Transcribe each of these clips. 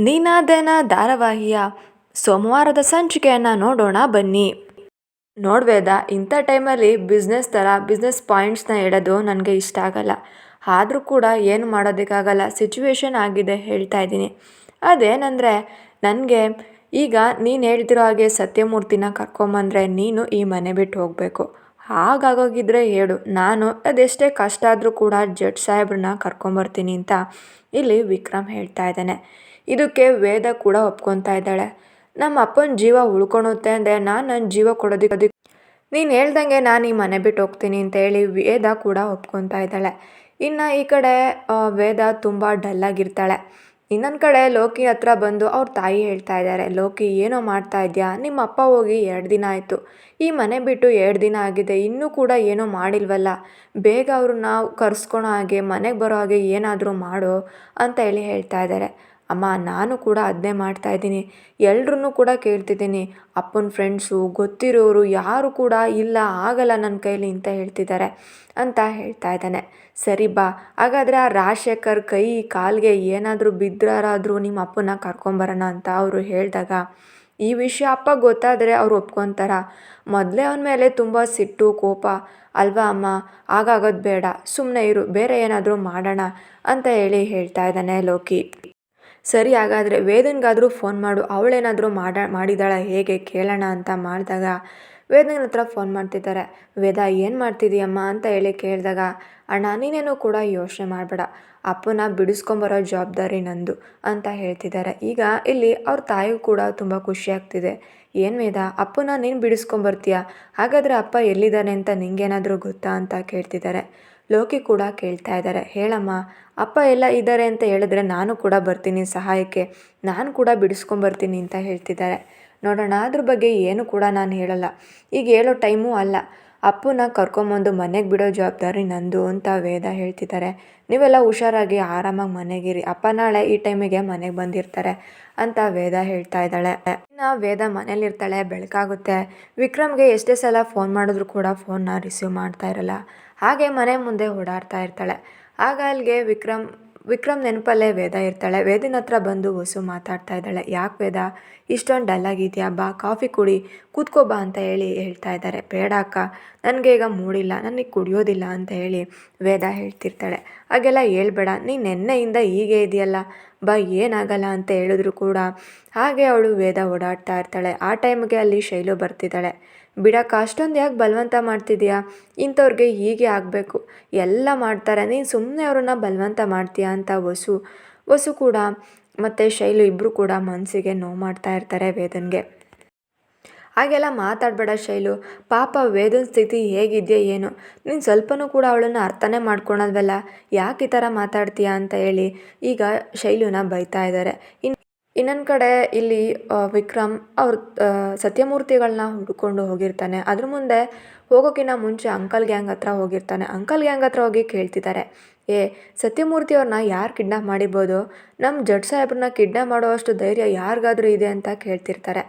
ನೀನಾದನ ಧಾರಾವಾಹಿಯ ಸೋಮವಾರದ ಸಂಚಿಕೆಯನ್ನು ನೋಡೋಣ ಬನ್ನಿ. ನೋಡ್ವೇದ, ಇಂಥ ಟೈಮಲ್ಲಿ ಬಿಸ್ನೆಸ್ ಪಾಯಿಂಟ್ಸ್ನ ಹೇಳೋದು ನನಗೆ ಇಷ್ಟ ಆಗಲ್ಲ. ಆದರೂ ಕೂಡ ಏನು ಮಾಡೋದಕ್ಕಾಗಲ್ಲ, ಸಿಚುವೇಶನ್ ಆಗಿದೆ, ಹೇಳ್ತಾ ಇದ್ದೀನಿ. ಅದೇನೆಂದರೆ, ನನಗೆ ಈಗ ನೀನು ಹೇಳ್ತಿರೋ ಹಾಗೆ ಸತ್ಯಮೂರ್ತಿನ ಕರ್ಕೊಂಬಂದರೆ ನೀನು ಈ ಮನೆ ಬಿಟ್ಟು ಹೋಗಬೇಕು. ಹಾಗಾಗೋಗಿದ್ರೆ ಹೇಳು, ನಾನು ಅದೆಷ್ಟೇ ಕಷ್ಟ ಆದರೂ ಕೂಡ ಜಡ್ಜ್ ಸಾಹೇಬ್ರನ್ನ ಕರ್ಕೊಂಬರ್ತೀನಿ ಅಂತ ಇಲ್ಲಿ ವಿಕ್ರಮ್ ಹೇಳ್ತಾ ಇದ್ದಾನೆ. ಇದಕ್ಕೆ ವೇದ ಕೂಡ ಒಪ್ಕೊತಾ ಇದ್ದಾಳೆ. ನಮ್ಮ ಅಪ್ಪನ ಜೀವ ಉಳ್ಕೊಳುತ್ತೆ ಅಂದರೆ ನಾನು ನನ್ನ ಜೀವ ಕೊಡೋದಕ್ಕೆ ನೀನು ಹೇಳ್ದಂಗೆ ನಾನು ಈ ಮನೆ ಬಿಟ್ಟು ಹೋಗ್ತೀನಿ ಅಂತ ಹೇಳಿ ವೇದ ಕೂಡ ಒಪ್ಕೊತಾ ಇದ್ದಾಳೆ. ಇನ್ನು ಈ ಕಡೆ ವೇದ ತುಂಬ ಡಲ್ಲಾಗಿರ್ತಾಳೆ. ಇನ್ನೊಂದು ಕಡೆ ಲೋಕಿ ಹತ್ರ ಬಂದು ಅವ್ರ ತಾಯಿ ಹೇಳ್ತಾ ಇದ್ದಾರೆ, ಲೋಕಿ ಏನೋ ಮಾಡ್ತಾ ಇದೆಯಾ, ನಿಮ್ಮ ಅಪ್ಪ ಹೋಗಿ 2 ದಿನ ಆಯಿತು, ಈ ಮನೆ ಬಿಟ್ಟು 2 ದಿನ ಆಗಿದೆ, ಇನ್ನೂ ಕೂಡ ಏನೂ ಮಾಡಿಲ್ವಲ್ಲ, ಬೇಗ ಅವ್ರನ್ನ ಕರ್ಸ್ಕೊಳೋ ಹಾಗೆ ಮನೆಗೆ ಬರೋ ಹಾಗೆ ಏನಾದರೂ ಮಾಡು ಅಂತ ಹೇಳಿ ಹೇಳ್ತಾ ಇದ್ದಾರೆ. ಅಮ್ಮ, ನಾನು ಕೂಡ ಅದನ್ನೇ ಮಾಡ್ತಾಯಿದ್ದೀನಿ, ಎಲ್ರೂ ಕೂಡ ಕೇಳ್ತಿದ್ದೀನಿ, ಅಪ್ಪನ ಫ್ರೆಂಡ್ಸು ಗೊತ್ತಿರೋರು ಯಾರು ಕೂಡ ಇಲ್ಲ, ಆಗಲ್ಲ ನನ್ನ ಕೈಲಿ ಅಂತ ಹೇಳ್ತಿದ್ದಾರೆ ಅಂತ ಹೇಳ್ತಾ ಇದ್ದಾನೆ. ಸರಿ ಬಾ, ಹಾಗಾದರೆ ಆ ರಾಜಶೇಖರ್ ಕೈ ಕಾಲಿಗೆ ಏನಾದರೂ ಬಿದ್ದರಾದ್ರೂ ನಿಮ್ಮ ಅಪ್ಪನ ಕರ್ಕೊಂಬರೋಣ ಅಂತ ಅವರು ಹೇಳಿದಾಗ, ಈ ವಿಷಯ ಅಪ್ಪ ಗೊತ್ತಾದರೆ ಅವ್ರು ಒಪ್ಕೊತಾರ, ಮೊದಲೇ ಅವನ ಮೇಲೆ ತುಂಬ ಸಿಟ್ಟು ಕೋಪ ಅಲ್ವಾ ಅಮ್ಮ, ಆಗಾಗೋದು ಬೇಡ, ಸುಮ್ಮನೆ ಇರು, ಬೇರೆ ಏನಾದರೂ ಮಾಡೋಣ ಅಂತ ಹೇಳಿ ಹೇಳ್ತಾ ಇದ್ದಾನೆ ಲೋಕಿ. ಸರಿ, ಹಾಗಾದರೆ ವೇದನ್ಗಾದರೂ ಫೋನ್ ಮಾಡು, ಅವಳೇನಾದರೂ ಮಾಡಿದಾಳ ಹೇಗೆ ಕೇಳೋಣ ಅಂತ ಮಾಡಿದಾಗ ವೇದನ ಹತ್ರ ಫೋನ್ ಮಾಡ್ತಿದ್ದಾರೆ. ವೇದ, ಏನು ಮಾಡ್ತಿದ್ದೀಯಮ್ಮ ಅಂತ ಹೇಳಿ ಕೇಳಿದಾಗ, ಅಣ್ಣ ನೀನೇನು ಕೂಡ ಯೋಚನೆ ಮಾಡಬೇಡ, ಅಪ್ಪನ ಬಿಡಿಸ್ಕೊಂಬರೋ ಜವಾಬ್ದಾರಿ ನಂದು ಅಂತ ಹೇಳ್ತಿದ್ದಾರೆ. ಈಗ ಇಲ್ಲಿ ಅವ್ರ ತಾಯಿಗೂ ಕೂಡ ತುಂಬ ಖುಷಿ ಆಗ್ತಿದೆ. ಏನು ವೇದ, ಅಪ್ಪನ ನೀನು ಬಿಡಿಸ್ಕೊಂಬರ್ತೀಯ, ಹಾಗಾದರೆ ಅಪ್ಪ ಎಲ್ಲಿದ್ದಾನೆ ಅಂತ ನಿಂಗೇನಾದರೂ ಗೊತ್ತಾ ಅಂತ ಕೇಳ್ತಿದ್ದಾರೆ. ಲೋಕಿ ಕೂಡ ಕೇಳ್ತಾ ಇದ್ದಾರೆ, ಹೇಳಮ್ಮ, ಅಪ್ಪ ಎಲ್ಲ ಇದ್ದಾರೆ ಅಂತ ಹೇಳಿದ್ರೆ ನಾನು ಕೂಡ ಬರ್ತೀನಿ ಸಹಾಯಕ್ಕೆ, ನಾನು ಕೂಡ ಬಿಡಿಸ್ಕೊಂಬರ್ತೀನಿ ಅಂತ ಹೇಳ್ತಿದ್ದಾರೆ. ನೋಡೋಣ, ಅದ್ರ ಬಗ್ಗೆ ಏನು ಕೂಡ ನಾನು ಹೇಳಲ್ಲ, ಈಗ ಹೇಳೋ ಟೈಮೂ ಅಲ್ಲ, ಅಪ್ಪನ ಕರ್ಕೊಂಬಂದು ಮನೆಗೆ ಬಿಡೋ ಜವಾಬ್ದಾರಿ ನಂದು ಅಂತ ವೇದ ಹೇಳ್ತಿದ್ದಾರೆ. ನೀವೆಲ್ಲ ಹುಷಾರಾಗಿ ಆರಾಮಾಗಿ ಮನೆಗಿರಿ, ಅಪ್ಪ ನಾಳೆ ಈ ಟೈಮಿಗೆ ಮನೆಗೆ ಬಂದಿರ್ತಾರೆ ಅಂತ ವೇದ ಹೇಳ್ತಾ ಇದ್ದಾಳೆ. ಇನ್ನು ವೇದ ಮನೇಲಿರ್ತಾಳೆ, ಬೆಳಕಾಗುತ್ತೆ. ವಿಕ್ರಮ್ಗೆ ಎಷ್ಟೇ ಸಲ ಫೋನ್ ಮಾಡಿದ್ರು ಕೂಡ ಫೋನ್ನ ರಿಸೀವ್ ಮಾಡ್ತಾ ಇರಲ್ಲ. ಹಾಗೆ ಮನೆ ಮುಂದೆ ಓಡಾಡ್ತಾ ಇರ್ತಾಳೆ. ಆಗ ಅಲ್ಲಿಗೆ ವಿಕ್ರಮ್ ನೆನಪಲ್ಲೇ ವೇದ ಇರ್ತಾಳೆ. ವೇದಿನ ಹತ್ರ ಬಂದು ವಸು ಮಾತಾಡ್ತಾ ಇದ್ದಾಳೆ. ಯಾಕೆ ವೇದ ಇಷ್ಟೊಂದು ಡಲ್ಲಾಗಿದೆಯಾ, ಬಾ ಕಾಫಿ ಕುಡಿ, ಕೂತ್ಕೋ ಬಾ ಅಂತ ಹೇಳಿ ಹೇಳ್ತಾ ಇದ್ದಾರೆ. ಬೇಡ ಅಕ್ಕ, ನನಗೆ ಈಗ ಮೂಡಿಲ್ಲ, ನನಗೆ ಕುಡಿಯೋದಿಲ್ಲ ಅಂತ ಹೇಳಿ ವೇದ ಹೇಳ್ತಿರ್ತಾಳೆ. ಹಾಗೆಲ್ಲ ಹೇಳ್ಬೇಡ, ನೀನು ನೆನ್ನೆಯಿಂದ ಹೀಗೆ ಇದೆಯಲ್ಲ, ಬಾ ಏನಾಗಲ್ಲ ಅಂತ ಹೇಳಿದ್ರು ಕೂಡ ಹಾಗೆ ಅವಳು ವೇದ ಓಡಾಡ್ತಾ ಇರ್ತಾಳೆ. ಆ ಟೈಮ್ಗೆ ಅಲ್ಲಿ ಶೈಲು ಬರ್ತಿದ್ದಾಳೆ. ಬಿಡಕ್ಕ, ಅಷ್ಟೊಂದು ಯಾಕೆ ಬಲವಂತ ಮಾಡ್ತಿದ್ದೀಯಾ, ಇಂಥವ್ರಿಗೆ ಹೀಗೆ ಆಗಬೇಕು, ಎಲ್ಲ ಮಾಡ್ತಾರೆ, ನೀನು ಸುಮ್ಮನೆ ಅವ್ರನ್ನ ಬಲವಂತ ಮಾಡ್ತೀಯಾ ಅಂತ ವಸು ಕೂಡ ಮತ್ತು ಶೈಲು ಇಬ್ಬರು ಕೂಡ ಮನಸ್ಸಿಗೆ ನೋವು ಮಾಡ್ತಾ ಇರ್ತಾರೆ ವೇದನ್ಗೆ. ಹಾಗೆಲ್ಲ ಮಾತಾಡಬೇಡ ಶೈಲು, ಪಾಪ ವೇದನ ಸ್ಥಿತಿ ಹೇಗಿದೆಯಾ ಏನು, ನೀನು ಸ್ವಲ್ಪನೂ ಕೂಡ ಅವಳನ್ನು ಅರ್ಥನೇ ಮಾಡ್ಕೊಳಲ್ವಲ್ಲ, ಯಾಕೆ ಈ ಥರ ಮಾತಾಡ್ತೀಯಾ ಅಂತ ಹೇಳಿ ಈಗ ಶೈಲುನ ಬೈತಾ ಇದ್ದಾರೆ. ಇನ್ನೊಂದು ಕಡೆ ಇಲ್ಲಿ ವಿಕ್ರಮ್ ಅವ್ರ ಸತ್ಯಮೂರ್ತಿಗಳನ್ನ ಹುಡ್ಕೊಂಡು ಹೋಗಿರ್ತಾನೆ. ಅದ್ರ ಮುಂದೆ ಹೋಗೋಕ್ಕಿಂತ ಮುಂಚೆ ಅಂಕಲ್ ಗ್ಯಾಂಗ್ ಹತ್ರ ಹೋಗಿರ್ತಾನೆ. ಅಂಕಲ್ ಗ್ಯಾಂಗ್ ಹತ್ರ ಹೋಗಿ ಕೇಳ್ತಿದ್ದಾರೆ, ಸತ್ಯಮೂರ್ತಿ ಅವ್ರನ್ನ ಯಾರು ಕಿಡ್ನಾಪ್ ಮಾಡಿರ್ಬೋದು, ನಮ್ಮ ಜಡ್ಜ್ ಸಾಹೇಬ್ರನ್ನ ಕಿಡ್ನಾಪ್ ಮಾಡೋವಷ್ಟು ಧೈರ್ಯ ಯಾರಿಗಾದ್ರೂ ಇದೆ ಅಂತ ಕೇಳ್ತಿರ್ತಾರೆ.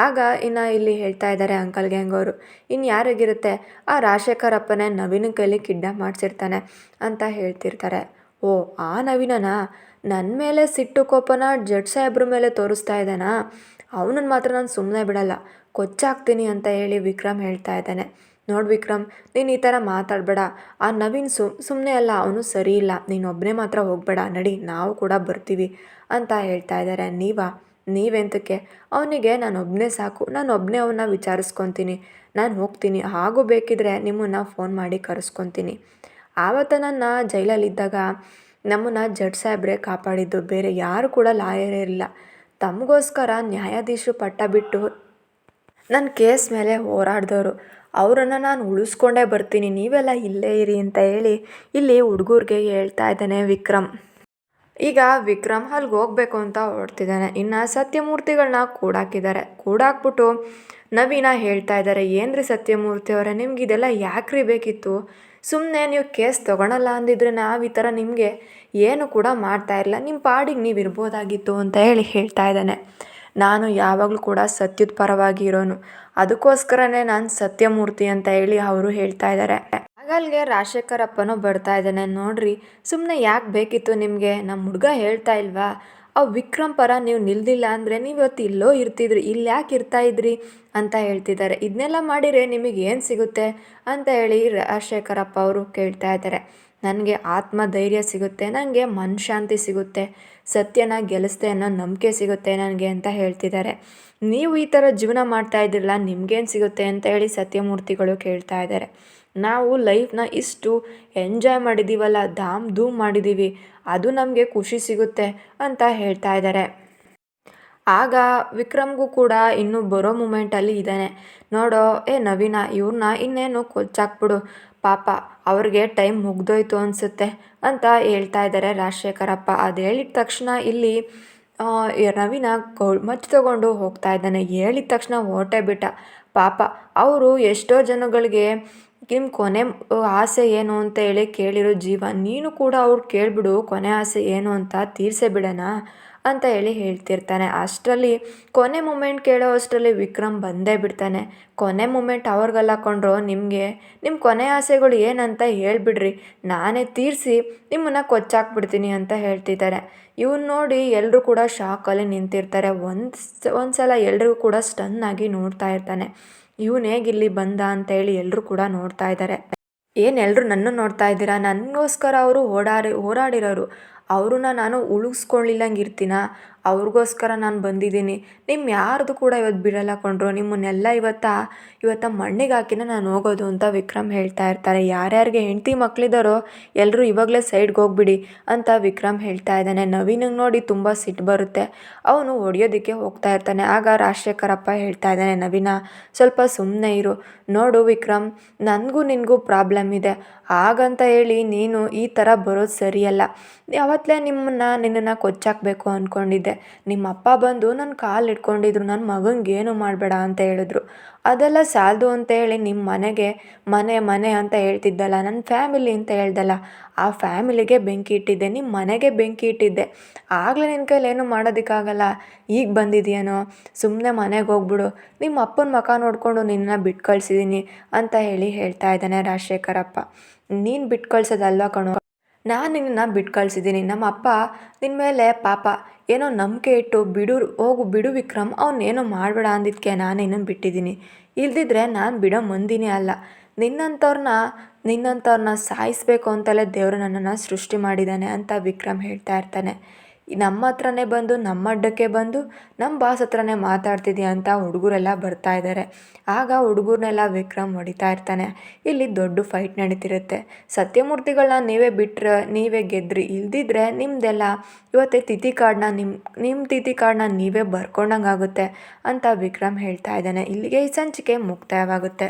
ಆಗ ಇನ್ನು ಇಲ್ಲಿ ಹೇಳ್ತಾ ಇದ್ದಾರೆ ಅಂಕಲ್ ಗ್ಯಾಂಗ್ ಅವರು, ಇನ್ನು ಯಾರಿಗಿರುತ್ತೆ, ಆ ರಾಜಶೇಖರ್ ಅಪ್ಪನೇ ನವೀನ ಕೈಲಿ ಕಿಡ್ನಾಪ್ ಮಾಡಿಸಿರ್ತಾನೆ ಅಂತ ಹೇಳ್ತಿರ್ತಾರೆ. ಓ, ಆ ನವೀನನಾ, ನನ್ನ ಮೇಲೆ ಸಿಟ್ಟು ಕೋಪನ ಜಡ್ಜ್ ಸಾಹೇಬ್ರ ಮೇಲೆ ತೋರಿಸ್ತಾ ಇದ್ದಾನಾ, ಅವನನ್ನು ಮಾತ್ರ ನಾನು ಸುಮ್ಮನೆ ಬಿಡಲ್ಲ, ಕೊಚ್ಚಾಕ್ತೀನಿ ಅಂತ ಹೇಳಿ ವಿಕ್ರಮ್ ಹೇಳ್ತಾ ಇದ್ದಾನೆ. ನೋಡಿ ವಿಕ್ರಮ್, ನೀನು ಈ ಥರ ಮಾತಾಡಬೇಡ, ಆ ನವೀನ್ ಸುಮ್ಮನೆ ಅಲ್ಲ, ಅವನು ಸರಿ ಇಲ್ಲ, ನೀನೊಬ್ಬನೇ ಮಾತ್ರ ಹೋಗಬೇಡ, ನಡಿ ನಾವು ಕೂಡ ಬರ್ತೀವಿ ಅಂತ ಹೇಳ್ತಾ ಇದ್ದಾರೆ. ನೀವೆಂತಕ್ಕೆ, ಅವನಿಗೆ ನಾನೊಬ್ಬನೇ ಸಾಕು, ನಾನೊಬ್ಬನೇ ಅವನ್ನ ವಿಚಾರಿಸ್ಕೊತೀನಿ, ನಾನು ಹೋಗ್ತೀನಿ, ಹಾಗೂ ಬೇಕಿದ್ರೆ ನಿಮ್ಮನ್ನು ಫೋನ್ ಮಾಡಿ ಕರೆಸ್ಕೊತೀನಿ. ಆವತ್ತು ನನ್ನ ಜೈಲಲ್ಲಿದ್ದಾಗ ನಮ್ಮನ್ನು ಜಡ್ಜ್ ಸಾಹೇಬ್ರೆ ಕಾಪಾಡಿದ್ದು, ಬೇರೆ ಯಾರು ಕೂಡ ಲಾಯರೇ ಇರಲಿಲ್ಲ, ತಮಗೋಸ್ಕರ ನ್ಯಾಯಾಧೀಶರು ಪಟ್ಟ ಬಿಟ್ಟು ನನ್ನ ಕೇಸ್ ಮೇಲೆ ಹೋರಾಡಿದವರು, ಅವರನ್ನು ನಾನು ಉಳಿಸ್ಕೊಂಡೇ ಬರ್ತೀನಿ, ನೀವೆಲ್ಲ ಇಲ್ಲೇ ಇರಿ ಅಂತ ಹೇಳಿ ಇಲ್ಲಿ ಹುಡುಗರಿಗೆ ಹೇಳ್ತಾ ಇದ್ದಾನೆ ವಿಕ್ರಮ್. ಈಗ ವಿಕ್ರಮ್ ಅಲ್ಲಿಗೆ ಹೋಗಬೇಕು ಅಂತ ಹೊರಡ್ತಿದ್ದಾನೆ. ಇನ್ನು ಸತ್ಯಮೂರ್ತಿಗಳನ್ನ ಕೂಡಾಕ್ಬಿಟ್ಟು ನವೀನ ಹೇಳ್ತಾ ಇದ್ದಾರೆ, ಏನ್ರಿ ಸತ್ಯಮೂರ್ತಿ ಅವರೇ, ನಿಮ್ಗೆ ಇದೆಲ್ಲ ಯಾಕ್ರಿ ಬೇಕಿತ್ತು, ಸುಮ್ಮನೆ ನೀವು ಕೇಸ್ ತೊಗೊಳಲ್ಲ ಅಂದಿದ್ರೆ ನಾವು ಈ ಥರ ನಿಮಗೆ ಏನು ಕೂಡ ಮಾಡ್ತಾ ಇರಲಿಲ್ಲ, ನಿಮ್ಮ ಪಾಡಿಗೆ ನೀವು ಇರ್ಬೋದಾಗಿತ್ತು ಅಂತ ಹೇಳಿ ಹೇಳ್ತಾ ಇದ್ದಾನೆ. ನಾನು ಯಾವಾಗಲೂ ಕೂಡ ಸತ್ಯದ ಪರವಾಗಿ ಇರೋನು, ಅದಕ್ಕೋಸ್ಕರನೇ ನಾನು ಸತ್ಯಮೂರ್ತಿ ಅಂತ ಹೇಳಿ ಅವರು ಹೇಳ್ತಾ ಇದ್ದಾರೆ. ಆಗಲ್ಗೆ ರಾಜಶೇಖರ್ ಅಪ್ಪನೂ ಬರ್ತಾ ಇದ್ದಾನೆ. ನೋಡ್ರಿ, ಸುಮ್ಮನೆ ಯಾಕೆ ಬೇಕಿತ್ತು ನಿಮಗೆ, ನಮ್ಮ ಹುಡುಗ ಹೇಳ್ತಾ ಇಲ್ವಾ, ಆ ವಿಕ್ರಮ್ ಪರ ನೀವು ನಿಲ್ದಿಲ್ಲ ಅಂದರೆ ನೀವು ಇವತ್ತು ಇಲ್ಲೋ ಇರ್ತಿದ್ರಿ, ಇಲ್ಲಿ ಯಾಕೆ ಇರ್ತಾ ಇದ್ರಿ ಅಂತ ಹೇಳ್ತಿದ್ದಾರೆ. ಇದನ್ನೆಲ್ಲ ಮಾಡಿದರೆ ನಿಮಗೆ ಏನು ಸಿಗುತ್ತೆ ಅಂತ ಹೇಳಿ ರಾಜಶೇಖರಪ್ಪ ಅವರು ಕೇಳ್ತಾ ಇದ್ದಾರೆ. ನನಗೆ ಆತ್ಮಧೈರ್ಯ ಸಿಗುತ್ತೆ, ನನಗೆ ಮನಃಶಾಂತಿ ಸಿಗುತ್ತೆ, ಸತ್ಯನ ಗೆಲ್ಲಿಸ್ದೆ ಅನ್ನೋ ನಂಬಿಕೆ ಸಿಗುತ್ತೆ ನನಗೆ ಅಂತ ಹೇಳ್ತಿದ್ದಾರೆ. ನೀವು ಈ ಥರ ಜೀವನ ಮಾಡ್ತಾ ಇದ್ದಿರಲ್ಲ, ನಿಮ್ಗೇನು ಸಿಗುತ್ತೆ ಅಂತ ಹೇಳಿ ಸತ್ಯಮೂರ್ತಿಗಳು ಕೇಳ್ತಾ ಇದ್ದಾರೆ. ನಾವು ಲೈಫ್ನ ಇಷ್ಟು ಎಂಜಾಯ್ ಮಾಡಿದ್ದೀವಲ್ಲ, ಧಾಮ್ ಧೂಮ್ ಮಾಡಿದ್ದೀವಿ, ಅದು ನಮಗೆ ಖುಷಿ ಸಿಗುತ್ತೆ ಅಂತ ಹೇಳ್ತಾ ಇದ್ದಾರೆ. ಆಗ ವಿಕ್ರಮ್ಗೂ ಕೂಡ ಇನ್ನೂ ಬರೋ ಮೂಮೆಂಟಲ್ಲಿ ಇದ್ದಾನೆ. ನೋಡೋ ನವೀನ, ಇವ್ರನ್ನ ಇನ್ನೇನು ಕೊಚ್ಚಾಕ್ಬಿಡು, ಪಾಪ ಅವ್ರಿಗೆ ಟೈಮ್ ಮುಗ್ದೋಯ್ತು ಅನಿಸುತ್ತೆ ಅಂತ ಹೇಳ್ತಾ ಇದ್ದಾರೆ ರಾಜಶೇಖರಪ್ಪ. ಅದು ಹೇಳಿದ ತಕ್ಷಣ ಇಲ್ಲಿ ನವೀನ ಮಚ್ಚು ತಗೊಂಡು ಹೋಗ್ತಾ ಇದ್ದಾನೆ. ಹೇಳಿದ ತಕ್ಷಣ ಹೊರಟೇ ಬಿಟ್ಟ. ಪಾಪ ಅವರು ಎಷ್ಟೋ ಜನಗಳಿಗೆ ನಿಮ್ಮ ಕೊನೆ ಆಸೆ ಏನು ಅಂತ ಹೇಳಿ ಕೇಳಿರೋ ಜೀವ, ನೀನು ಕೂಡ ಅವ್ರು ಕೇಳಿಬಿಡು ಕೊನೆ ಆಸೆ ಏನು ಅಂತ, ತೀರಿಸೇ ಬಿಡೋಣ ಅಂತ ಹೇಳಿ ಹೇಳ್ತಿರ್ತಾನೆ. ಅಷ್ಟರಲ್ಲಿ ಕೊನೆ ಮೂಮೆಂಟ್ ಕೇಳೋ ಅಷ್ಟರಲ್ಲಿ ವಿಕ್ರಮ್ ಬಂದೇ ಬಿಡ್ತಾನೆ. ಕೊನೆ ಮೂಮೆಂಟ್ ಅವ್ರಿಗೆಲ್ಲ ಕೊಂಡ್ರು, ನಿಮಗೆ ನಿಮ್ಮ ಕೊನೆ ಆಸೆಗಳು ಏನಂತ ಹೇಳ್ಬಿಡ್ರಿ, ನಾನೇ ತೀರಿಸಿ ನಿಮ್ಮನ್ನು ಕೊಚ್ಚಾಕ್ಬಿಡ್ತೀನಿ ಅಂತ ಹೇಳ್ತಿದ್ದಾರೆ. ಇವನು ನೋಡಿ ಎಲ್ಲರೂ ಕೂಡ ಶಾಕಲ್ಲಿ ನಿಂತಿರ್ತಾರೆ. ಒಂದು ಸಲ ಎಲ್ರಿಗೂ ಕೂಡ ಸ್ಟನ್ ಆಗಿ ನೋಡ್ತಾ ಇರ್ತಾನೆ. ಇವನು ಹೇಗಿಲ್ಲಿ ಬಂದ ಅಂತ ಹೇಳಿ ಎಲ್ಲರೂ ಕೂಡ ನೋಡ್ತಾ ಇದ್ದಾರೆ. ಏನು ಎಲ್ಲರೂ ನನ್ನ ನೋಡ್ತಾ ಇದ್ದೀರಾ, ನನಗೋಸ್ಕರ ಅವರು ಹೋರಾಡಿರೋರು, ಅವ್ರನ್ನ ನಾನು ಉಳಿಸ್ಕೊಳ್ಳಿಲ್ಲಂಗೆ ಇರ್ತೀನ, ಅವ್ರಿಗೋಸ್ಕರ ನಾನು ಬಂದಿದ್ದೀನಿ. ನಿಮ್ಮ ಯಾರ್ದು ಕೂಡ ಇವತ್ತು ಬಿಡಲ್ಲ ಕೊಂಡ್ರು, ನಿಮ್ಮನ್ನೆಲ್ಲ ಇವತ್ತು ಮಣ್ಣಿಗೆ ಹಾಕಿನ ನಾನು ಹೋಗೋದು ಅಂತ ವಿಕ್ರಮ್ ಹೇಳ್ತಾ ಇರ್ತಾರೆ. ಯಾರ್ಯಾರಿಗೆ ಹೆಂಡತಿ ಮಕ್ಕಳಿದ್ದಾರೋ ಎಲ್ಲರೂ ಇವಾಗಲೇ ಸೈಡ್ಗೆ ಹೋಗ್ಬಿಡಿ ಅಂತ ವಿಕ್ರಮ್ ಹೇಳ್ತಾ ಇದ್ದಾನೆ. ನವೀನಿಗೆ ನೋಡಿ ತುಂಬ ಸಿಟ್ಟು ಬರುತ್ತೆ. ಅವನು ಹೊಡೆಯೋದಕ್ಕೆ ಹೋಗ್ತಾ ಇರ್ತಾನೆ. ಆಗ ರಾಜಶೇಖರಪ್ಪ ಹೇಳ್ತಾ ಇದ್ದಾನೆ, ನವೀನ ಸ್ವಲ್ಪ ಸುಮ್ಮನೆ ಇರು, ನೋಡು ವಿಕ್ರಮ್, ನನಗೂ ನಿನಗೂ ಪ್ರಾಬ್ಲಮ್ ಇದೆ, ಹಾಗಂತ ಹೇಳಿ ನೀನು ಈ ಥರ ಬರೋದು ಸರಿಯಲ್ಲ. ಯಾವತ್ತಲೇ ನಿನ್ನನ್ನು ಕೊಚ್ಚಾಕಬೇಕು ಅಂದ್ಕೊಂಡಿದ್ದೆ, ನಿಮ್ಮ ಅಪ್ಪ ಬಂದು ನನ್ನ ಕಾಲು ಹಿಡ್ಕೊಂಡಿದ್ರು, ನನ್ನ ಮಗನಿಗೆ ಏನು ಮಾಡಬೇಡ ಅಂತ ಹೇಳಿದ್ರು, ಅದೆಲ್ಲ ಸಾಲದು ಅಂತ ಹೇಳಿ ನಿಮ್ಮ ಮನೆ ಅಂತ ಹೇಳ್ತಿದ್ದಲ್ಲ, ನನ್ನ ಫ್ಯಾಮಿಲಿ ಅಂತ ಹೇಳ್ದಲ್ಲ, ಆ ಫ್ಯಾಮಿಲಿಗೆ ಬೆಂಕಿ ಇಟ್ಟಿದ್ದೆ, ನಿಮ್ಮ ಮನೆಗೆ ಬೆಂಕಿ ಇಟ್ಟಿದ್ದೆ, ಆಗಲೇ ನಿನ್ನ ಕೈಲಿ ಏನು ಮಾಡೋದಕ್ಕಾಗಲ್ಲ, ಈಗ ಬಂದಿದೆಯೇನೋ, ಸುಮ್ಮನೆ ಮನೆಗೆ ಹೋಗ್ಬಿಡು, ನಿಮ್ಮ ಅಪ್ಪನ ಮುಖ ನೋಡಿಕೊಂಡು ನಿನ್ನನ್ನು ಬಿಟ್ಟು ಕಳಿಸಿದ್ದೀನಿ ಅಂತ ಹೇಳಿ ಹೇಳ್ತಾ ಇದ್ದಾನೆ ರಾಜಶೇಖರಪ್ಪ. ನೀನು ಬಿಟ್ಟು ಕಳ್ಸೋದಲ್ವ ಕಣೋ, ನಾನು ನಿನ್ನನ್ನು ಬಿಟ್ಟು ಕಳಿಸಿದ್ದೀನಿ, ನಮ್ಮ ಅಪ್ಪ ನಿನ್ನ ಮೇಲೆ ಪಾಪ ಏನೋ ನಂಬಿಕೆ ಇಟ್ಟು ಬಿಡು ವಿಕ್ರಮ್, ಅವನೇನೋ ಮಾಡಬೇಡ ಅಂದಿದ್ದಕ್ಕೆ ನಾನು ನಿನ್ನನ್ನು ಬಿಟ್ಟಿದ್ದೀನಿ, ಇಲ್ದಿದ್ರೆ ನಾನು ಬಿಡೋ ಮಂದಿನೇ ಅಲ್ಲ, ನಿನ್ನಂಥವ್ರನ್ನ ಸಾಯಿಸಬೇಕು ಅಂತಲೇ ದೇವರು ನನ್ನನ್ನು ಸೃಷ್ಟಿ ಮಾಡಿದ್ದಾನೆ ಅಂತ ವಿಕ್ರಮ್ ಹೇಳ್ತಾ ಇರ್ತಾನೆ. ನಮ್ಮ ಹತ್ರನೇ ಬಂದು, ನಮ್ಮ ಅಡ್ಡಕ್ಕೆ ಬಂದು, ನಮ್ಮ ಬಾಸ್ ಹತ್ರನೇ ಮಾತಾಡ್ತಿದ್ಯಾ ಅಂತ ಹುಡುಗರೆಲ್ಲ ಬರ್ತಾ ಇದ್ದಾರೆ. ಆಗ ಹುಡುಗರನ್ನೆಲ್ಲ ವಿಕ್ರಮ್ ಹೊಡಿತಾ ಇರ್ತಾನೆ. ಇಲ್ಲಿ ದೊಡ್ಡ ಫೈಟ್ ನಡೀತಿರುತ್ತೆ. ಸತ್ಯಮೂರ್ತಿಗಳನ್ನ ನೀವೇ ಬಿಟ್ಟರೆ ನೀವೇ ಗೆದ್ರಿ, ಇಲ್ದಿದ್ರೆ ನಿಮ್ಮದೆಲ್ಲ ಇವತ್ತೇ ತಿಥಿ ಕಾರ್ಡ್ನ ನಿಮ್ಮ ತಿಥಿ ಕಾರ್ಡ್ನ ನೀವೇ ಬರ್ಕೊಂಡಂಗೆ ಆಗುತ್ತೆ ಅಂತ ವಿಕ್ರಮ್ ಹೇಳ್ತಾ ಇದ್ದಾನೆ. ಇಲ್ಲಿಗೆ ಈ ಸಂಚಿಕೆ ಮುಕ್ತಾಯವಾಗುತ್ತೆ.